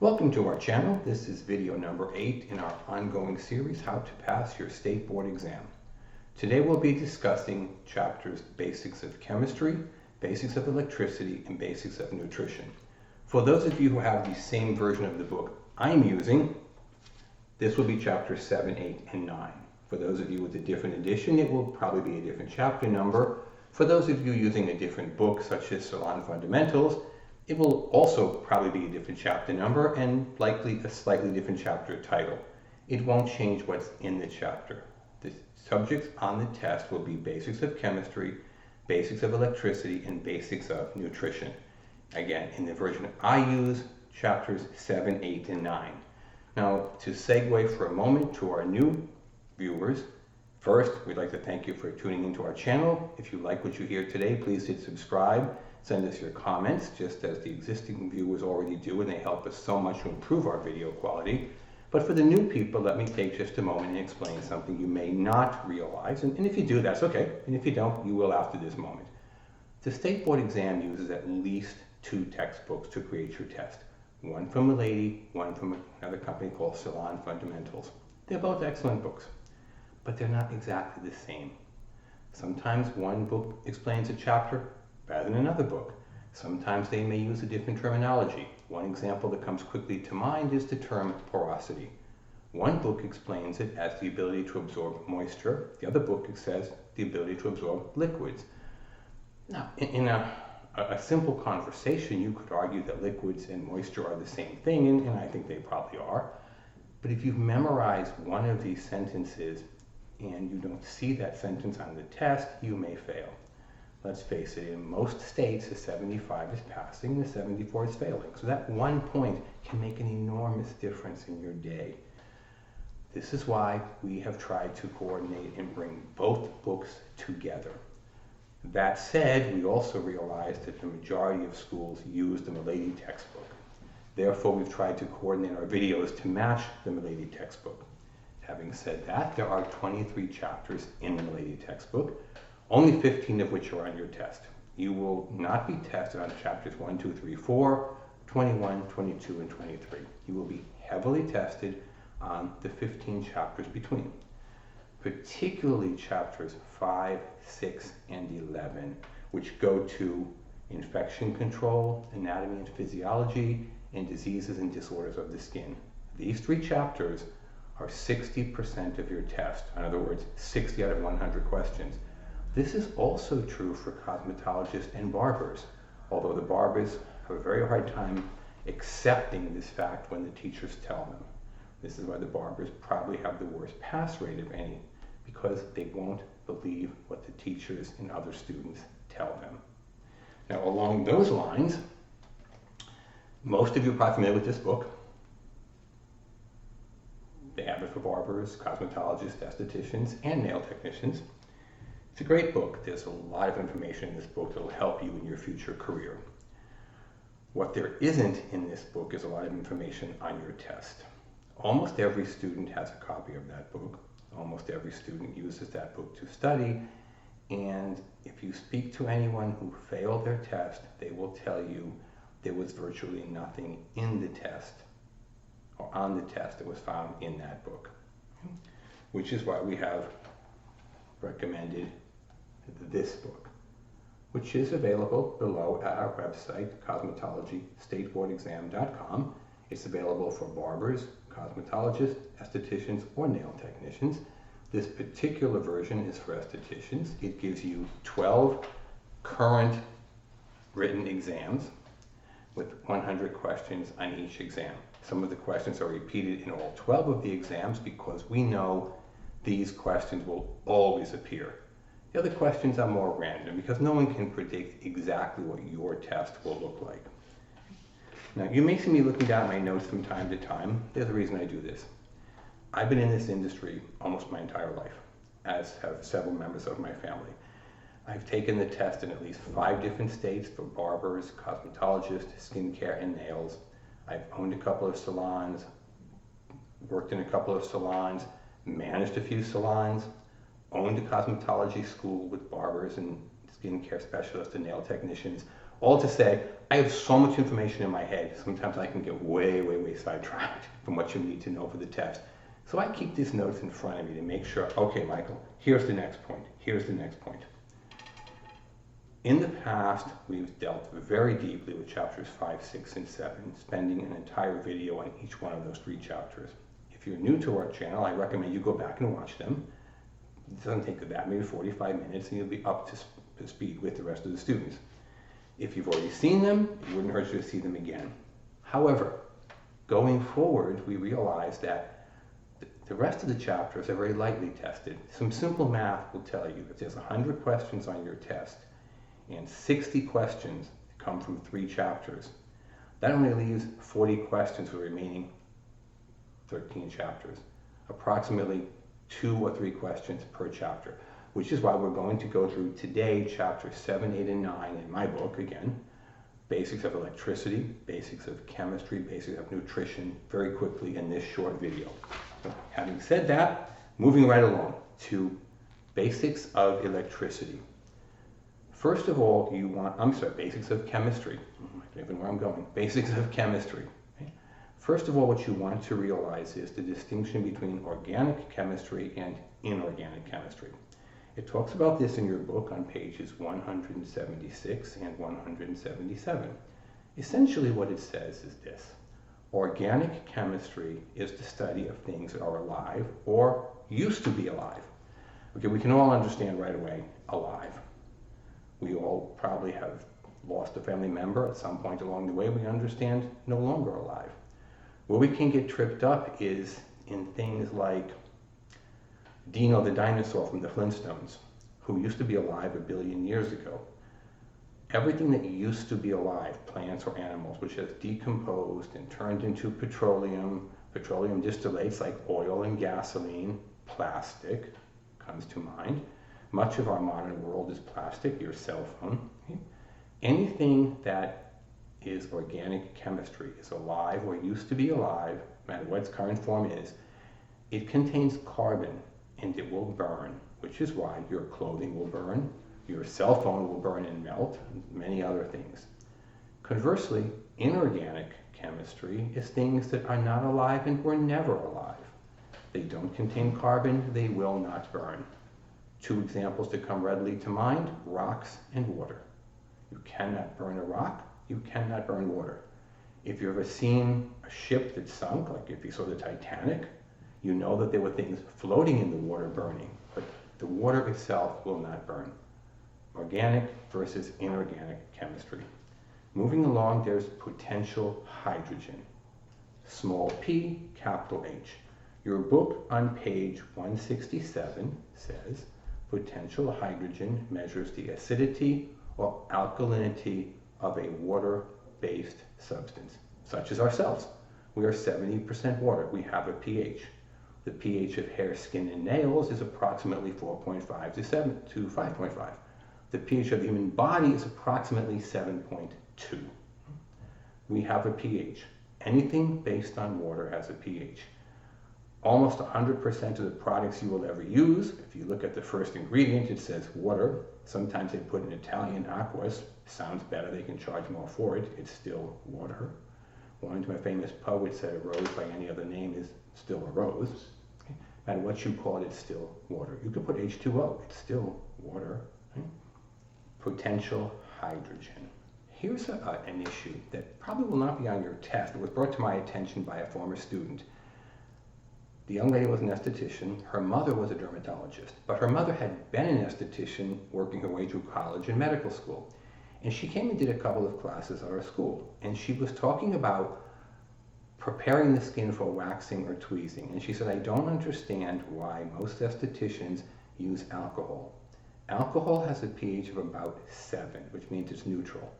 Welcome to our channel. This is video number 8 in our ongoing series, How to Pass Your State Board Exam. Today we'll be discussing chapters Basics of Chemistry, Basics of Electricity, and Basics of Nutrition. For those of you who have the same version of the book I'm using, this will be chapters 7, 8, and 9. For those of you with a different edition, it will probably be a different chapter number. For those of you using a different book, such as Salon Fundamentals, it will also probably be a different chapter number and likely a slightly different chapter title. It won't change what's in the chapter. The subjects on the test will be Basics of Chemistry, Basics of Electricity, and Basics of Nutrition. Again, in the version I use, chapters 7, 8, and 9. Now, to segue for a moment to our new viewers, first, we'd like to thank you for tuning into our channel. If you like what you hear today, please hit subscribe. Send us your comments, just as the existing viewers already do, and they help us so much to improve our video quality. But for the new people, let me take just a moment and explain something you may not realize. And if you do, that's okay. And if you don't, you will after this moment. The State Board exam uses at least 2 textbooks to create your test. One from a lady, one from another company called Salon Fundamentals. They're both excellent books, but they're not exactly the same. Sometimes one book explains a chapter rather than another book. Sometimes they may use a different terminology. One example that comes quickly to mind is the term porosity. One book explains it as the ability to absorb moisture. The other book says the ability to absorb liquids. Now, in a simple conversation, you could argue that liquids and moisture are the same thing, and I think they probably are. But if you've memorized one of these sentences and you don't see that sentence on the test, you may fail. Let's face it, in most states, a 75 is passing and a 74 is failing. So that 1 point can make an enormous difference in your day. This is why we have tried to coordinate and bring both books together. That said, we also realize that the majority of schools use the Milady textbook. Therefore, we've tried to coordinate our videos to match the Milady textbook. Having said that, there are 23 chapters in the Milady textbook, only 15 of which are on your test. You will not be tested on chapters 1, 2, 3, 4, 21, 22, and 23. You will be heavily tested on the 15 chapters between, particularly chapters 5, 6, and 11, which go to infection control, anatomy and physiology, and diseases and disorders of the skin. These 3 chapters are 60% of your test. In other words, 60 out of 100 questions. This is also true for cosmetologists and barbers, although the barbers have a very hard time accepting this fact when the teachers tell them. This is why the barbers probably have the worst pass rate of any, because they won't believe what the teachers and other students tell them. Now, along those lines, most of you are probably familiar with this book. They have it for barbers, cosmetologists, estheticians, and nail technicians. It's a great book. There's a lot of information in this book that will help you in your future career. What there isn't in this book is a lot of information on your test. Almost every student has a copy of that book. Almost every student uses that book to study. And if you speak to anyone who failed their test, they will tell you there was virtually nothing in the test or on the test that was found in that book. Which is why we have recommended this book, which is available below at our website, cosmetologystateboardexam.com. It's available for barbers, cosmetologists, estheticians, or nail technicians. This particular version is for estheticians. It gives you 12 current written exams with 100 questions on each exam. Some of the questions are repeated in all 12 of the exams because we know these questions will always appear. The other questions are more random because no one can predict exactly what your test will look like. Now, you may see me looking down at my notes from time to time. There's a reason I do this. I've been in this industry almost my entire life, as have several members of my family. I've taken the test in at least 5 different states for barbers, cosmetologists, skincare, and nails. I've owned a couple of salons, worked in a couple of salons, managed a few salons, owned a cosmetology school with barbers and skincare specialists and nail technicians. All to say, I have so much information in my head, sometimes I can get way, way, way sidetracked from what you need to know for the test. So I keep these notes in front of me to make sure, okay, Michael, here's the next point, here's the next point. In the past, we've dealt very deeply with chapters 5, 6, and 7, spending an entire video on each one of those 3 chapters. If you're new to our channel, I recommend you go back and watch them. It doesn't take that, maybe 45 minutes, and you'll be up to speed with the rest of the students. If you've already seen them, it wouldn't hurt you to see them again. However, going forward, we realize that the rest of the chapters are very lightly tested. Some simple math will tell you if there's 100 questions on your test and 60 questions come from 3 chapters, that only leaves 40 questions for the remaining 13 chapters. Approximately 2 or 3 questions per chapter, which is why we're going to go through today chapters 7, 8, and 9 in my book again. Basics of electricity, basics of chemistry, basics of nutrition, very quickly in this short video. So, having said that, moving right along to basics of electricity. First of all, basics of chemistry. I don't even know where I'm going. Basics of chemistry. Okay? First of all, what you want to realize is the distinction between organic chemistry and inorganic chemistry. It talks about this in your book on pages 176 and 177. Essentially what it says is this: organic chemistry is the study of things that are alive or used to be alive. Okay, we can all understand right away, alive. We all probably have lost a family member at some point along the way. We understand no longer alive. Where we can get tripped up is in things like Dino the dinosaur from the Flintstones, who used to be alive 1 billion years ago. Everything that used to be alive, plants or animals, which has decomposed and turned into petroleum distillates like oil and gasoline, plastic comes to mind. Much of our modern world is plastic, your cell phone. Okay? Anything that is organic chemistry is alive or used to be alive, no matter what its current form is. It contains carbon and it will burn, which is why your clothing will burn, your cell phone will burn and melt, and many other things. Conversely, inorganic chemistry is things that are not alive and were never alive. They don't contain carbon, they will not burn. 2 examples that come readily to mind: rocks and water. You cannot burn a rock, you cannot burn water. If you've ever seen a ship that sunk, like if you saw the Titanic, you know that there were things floating in the water burning, but the water itself will not burn. Organic versus inorganic chemistry. Moving along, there's potential hydrogen. Small p, capital H. Your book on page 167 says, potential hydrogen measures the acidity or alkalinity of a water-based substance, such as ourselves. We are 70% water. We have a pH. The pH of hair, skin, and nails is approximately 4.5 to 5.5. The pH of the human body is approximately 7.2. We have a pH. Anything based on water has a pH. Almost 100% of the products you will ever use, if you look at the first ingredient, it says water. Sometimes they put in Italian aquas. Sounds better, they can charge more for it. It's still water. One of my famous poets said a rose by any other name is still a rose. Okay? No matter what you call it, it's still water. You could put H2O, it's still water. Okay? Potential hydrogen. Here's an issue that probably will not be on your test. It was brought to my attention by a former student. The young lady was an esthetician. Her mother was a dermatologist, but her mother had been an esthetician working her way through college and medical school. And she came and did a couple of classes at our school. And she was talking about preparing the skin for waxing or tweezing. And she said, I don't understand why most estheticians use alcohol. Alcohol has a pH of about 7, which means it's neutral.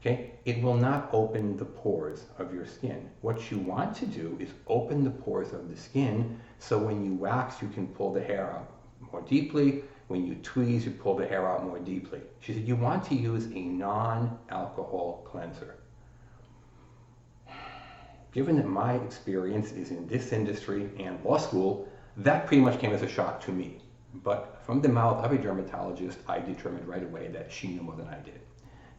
Okay? It will not open the pores of your skin. What you want to do is open the pores of the skin so when you wax, you can pull the hair out more deeply. When you tweeze, you pull the hair out more deeply. She said, you want to use a non-alcohol cleanser. Given that my experience is in this industry and law school, that pretty much came as a shock to me. But from the mouth of a dermatologist, I determined right away that she knew more than I did.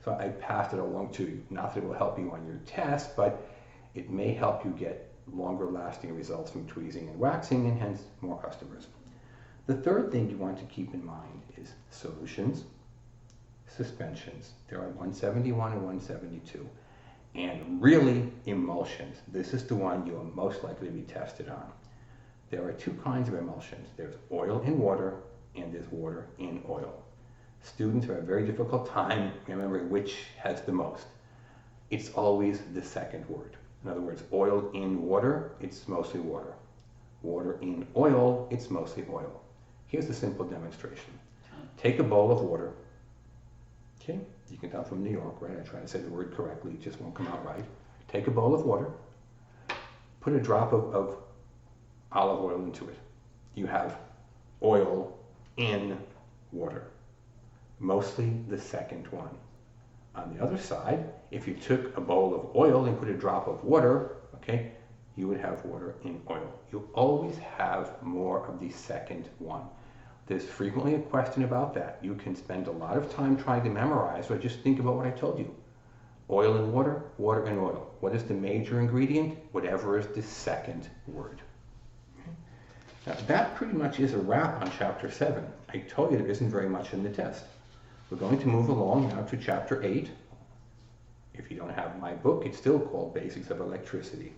So I passed it along to you. Not that it will help you on your test, but it may help you get longer lasting results from tweezing and waxing, and hence more customers. The third thing you want to keep in mind is solutions, suspensions. There are 171 and 172. And really, emulsions. This is the one you are most likely to be tested on. There are two kinds of emulsions. There's oil in water, and there's water in oil. Students have a very difficult time remembering which has the most. It's always the second word. In other words, oil in water, it's mostly water. Water in oil, it's mostly oil. Here's a simple demonstration. Take a bowl of water. Okay, you can tell from New York, right? I try to say the word correctly, it just won't come out right. Take a bowl of water, put a drop of olive oil into it. You have oil in water, mostly the second one. On the other side, if you took a bowl of oil and put a drop of water, okay, you would have water in oil. You always have more of the second one. There's frequently a question about that. You can spend a lot of time trying to memorize, or just think about what I told you. Oil and water, water and oil. What is the major ingredient? Whatever is the second word. Now, that pretty much is a wrap on Chapter 7. I told you there isn't very much in the test. We're going to move along now to Chapter 8. If you don't have my book, it's still called Basics of Electricity.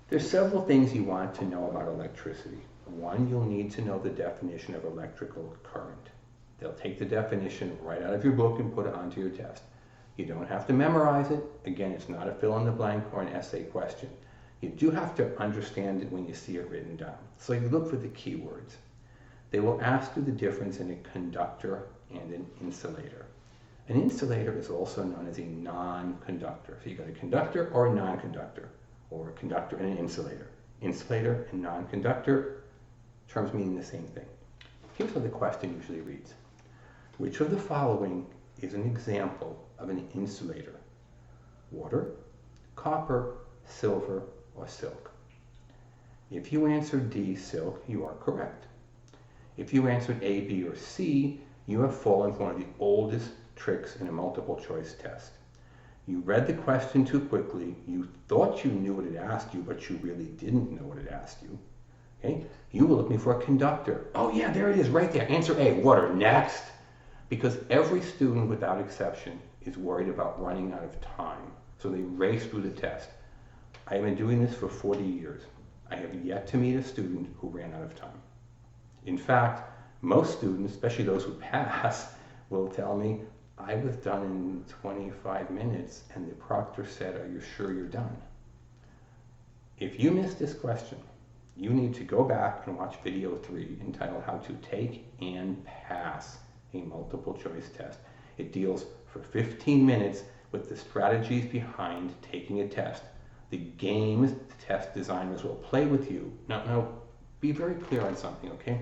There's several things you want to know about electricity. One, you'll need to know the definition of electrical current. They'll take the definition right out of your book and put it onto your test. You don't have to memorize it. Again, it's not a fill-in-the-blank or an essay question. You do have to understand it when you see it written down. So you look for the keywords. They will ask you the difference in a conductor and an insulator. An insulator is also known as a non-conductor. So you've got a conductor or a non-conductor, or a conductor and an insulator. Insulator and non-conductor, terms meaning the same thing. Here's how the question usually reads. Which of the following is an example of an insulator? Water, copper, silver, or silk? If you answered D, silk, you are correct. If you answered A, B, or C, you have fallen for one of the oldest tricks in a multiple choice test. You read the question too quickly, you thought you knew what it asked you, but you really didn't know what it asked you. Okay? You were looking for a conductor. Oh yeah, there it is, right there. Answer A, water. Next. Because every student, without exception, is worried about running out of time. So they race through the test. I have been doing this for 40 years. I have yet to meet a student who ran out of time. In fact, most students, especially those who pass, will tell me, I was done in 25 minutes and the proctor said, are you sure you're done? If you missed this question, you need to go back and watch video 3 entitled How to Take and Pass a Multiple Choice Test. It deals for 15 minutes with the strategies behind taking a test, the games the test designers will play with you. Now, be very clear on something, okay?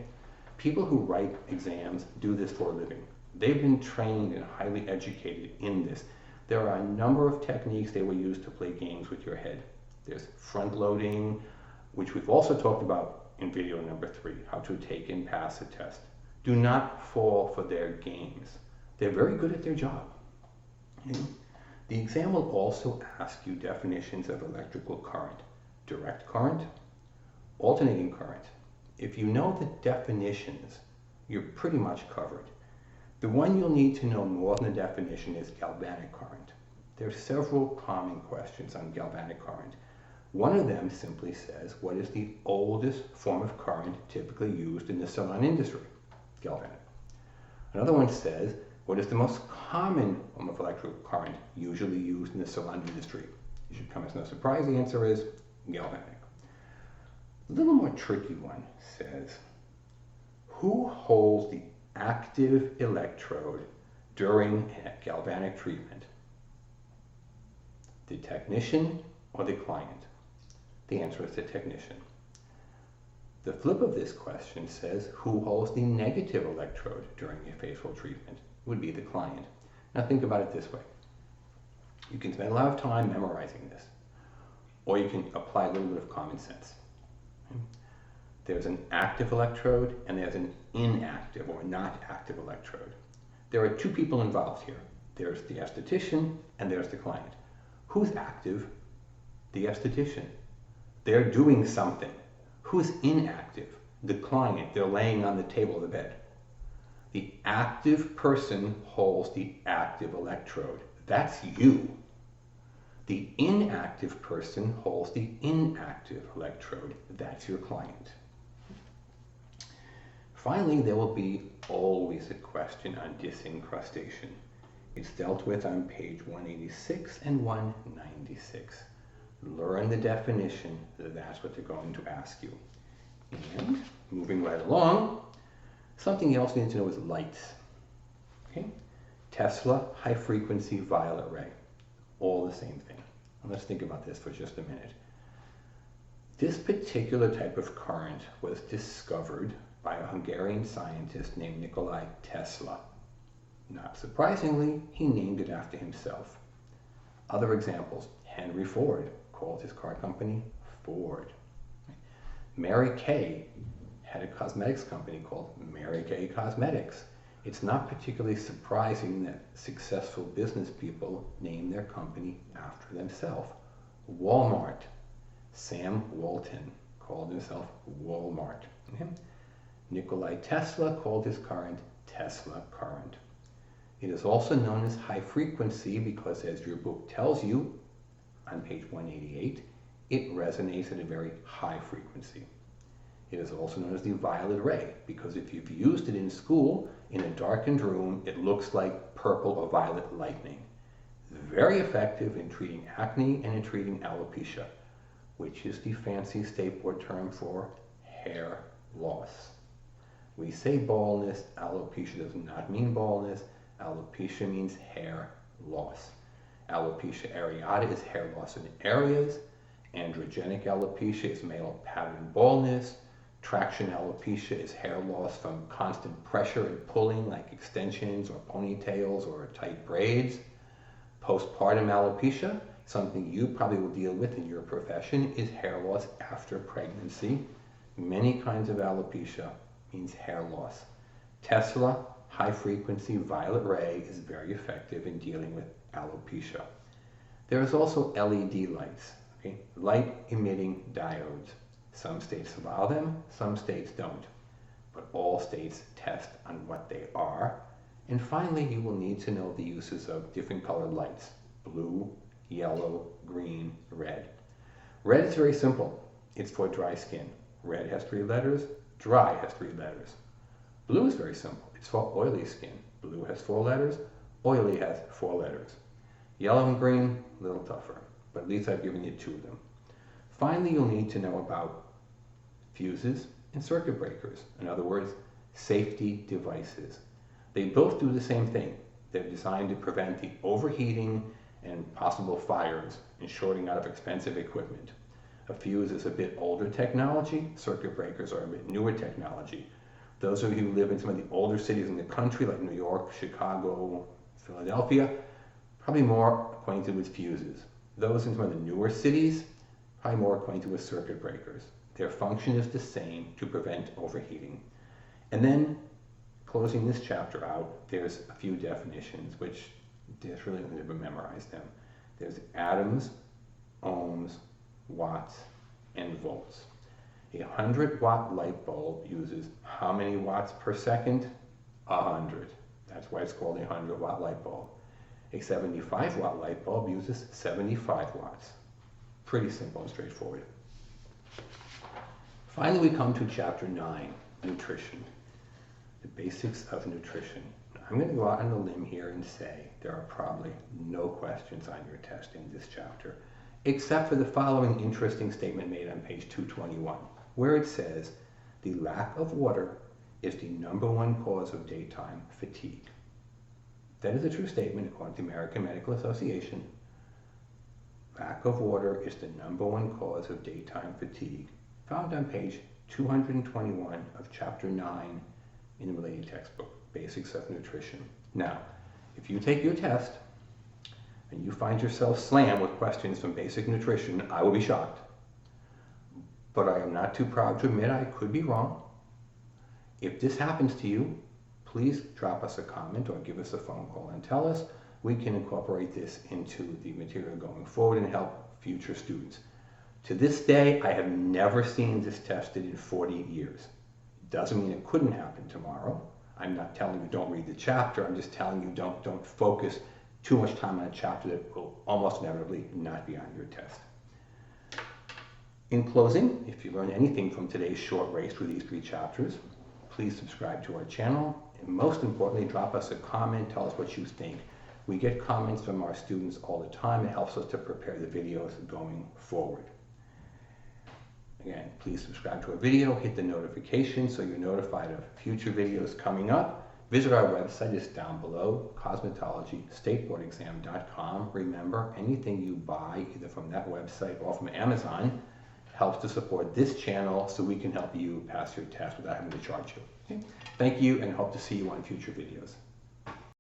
People who write exams do this for a living. They've been trained and highly educated in this. There are a number of techniques they will use to play games with your head. There's front loading, which we've also talked about in video number 3, how to take and pass a test. Do not fall for their games. They're very good at their job. Okay? The exam will also ask you definitions of electrical current. Direct current, alternating current. If you know the definitions, you're pretty much covered. The one you'll need to know more than the definition is galvanic current. There are several common questions on galvanic current. One of them simply says, what is the oldest form of current typically used in the salon industry? Galvanic. Another one says, what is the most common form of electrical current usually used in the salon industry? It should come as no surprise. The answer is galvanic. A little more tricky one says, who holds the active electrode during a galvanic treatment? The technician or the client? The answer is the technician. The flip of this question says, who holds the negative electrode during a facial treatment? It would be the client. Now think about it this way. You can spend a lot of time memorizing this, or you can apply a little bit of common sense. There's an active electrode and there's an inactive or not active electrode. There are two people involved here. There's the esthetician and there's the client. Who's active? The esthetician. They're doing something. Who's inactive? The client. They're laying on the table of the bed. The active person holds the active electrode. That's you. The inactive person holds the inactive electrode. That's your client. Finally, there will be always a question on disincrustation. It's dealt with on page 186 and 196. Learn the definition, that's what they're going to ask you. And moving right along, something else you need to know is lights. Okay? Tesla, high frequency violet ray, all the same thing. And let's think about this for just a minute. This particular type of current was discovered by a Hungarian scientist named Nikola Tesla. Not surprisingly, he named it after himself. Other examples, Henry Ford called his car company Ford. Mary Kay had a cosmetics company called Mary Kay Cosmetics. It's not particularly surprising that successful business people name their company after themselves. Walmart, Sam Walton called himself Walmart. Okay? Nikola Tesla called his current Tesla current. It is also known as high frequency because, as your book tells you on page 188, it resonates at a very high frequency. It is also known as the violet ray because if you've used it in school in a darkened room, it looks like purple or violet lightning. Very effective in treating acne and in treating alopecia, which is the fancy state board term for hair loss. We say baldness, alopecia does not mean baldness. Alopecia means hair loss. Alopecia areata is hair loss in areas. Androgenic alopecia is male pattern baldness. Traction alopecia is hair loss from constant pressure and pulling, like extensions or ponytails or tight braids. Postpartum alopecia, something you probably will deal with in your profession, is hair loss after pregnancy. Many kinds of alopecia means hair loss. Tesla, high frequency violet ray, is very effective in dealing with alopecia. There is also LED lights, okay? Light emitting diodes. Some states allow them, some states don't, but all states test on what they are. And finally, you will need to know the uses of different colored lights: blue, yellow, green, red. Red is very simple. It's for dry skin. Red has 3 letters, dry has 3 letters. Blue is very simple. It's for oily skin. Blue has 4 letters, oily has 4 letters. Yellow and green, a little tougher, but at least I've given you 2 of them. Finally, you'll need to know about fuses and circuit breakers. In other words, safety devices. They both do the same thing. They're designed to prevent the overheating and possible fires and shorting out of expensive equipment. A fuse is a bit older technology. Circuit breakers are a bit newer technology. Those of you who live in some of the older cities in the country, like New York, Chicago, Philadelphia, probably more acquainted with fuses. Those in some of the newer cities, probably more acquainted with circuit breakers. Their function is the same, to prevent overheating. And then, closing this chapter out, there's a few definitions, which there's really only to memorize them. There's atoms, ohms, watts, and volts. A 100-watt light bulb uses how many watts per second? 100. That's why it's called a 100-watt light bulb. A 75-watt light bulb uses 75 watts. Pretty simple and straightforward. Finally, we come to chapter 9, nutrition. The basics of nutrition. I'm going to go out on a limb here and say there are probably no questions on your test in this chapter, except for the following interesting statement made on page 221, where it says, the lack of water is the #1 cause of daytime fatigue. That is a true statement according to the American Medical Association. Lack of water is the #1 cause of daytime fatigue, found on page 221 of chapter 9 in the related textbook, Basics of Nutrition. Now, if you take your test and you find yourself slammed with questions from basic nutrition, I will be shocked. But I am not too proud to admit I could be wrong. If this happens to you, please drop us a comment or give us a phone call and tell us. we can incorporate this into the material going forward and help future students. To this day, I have never seen this tested in 40 years. Doesn't mean it couldn't happen tomorrow. I'm not telling you don't read the chapter. I'm just telling you don't focus too much time on a chapter that will almost inevitably not be on your test. In closing, if you learned anything from today's short race through these 3 chapters, please subscribe to our channel, and most importantly, drop us a comment, tell us what you think. We get comments from our students all the time. It helps us to prepare the videos going forward. Again, please subscribe to our video, hit the notification so you're notified of future videos coming up. Visit our website, it's down below, cosmetologystateboardexam.com. Remember, anything you buy, either from that website or from Amazon, helps to support this channel so we can help you pass your test without having to charge you. Okay? Thank you, and hope to see you on future videos.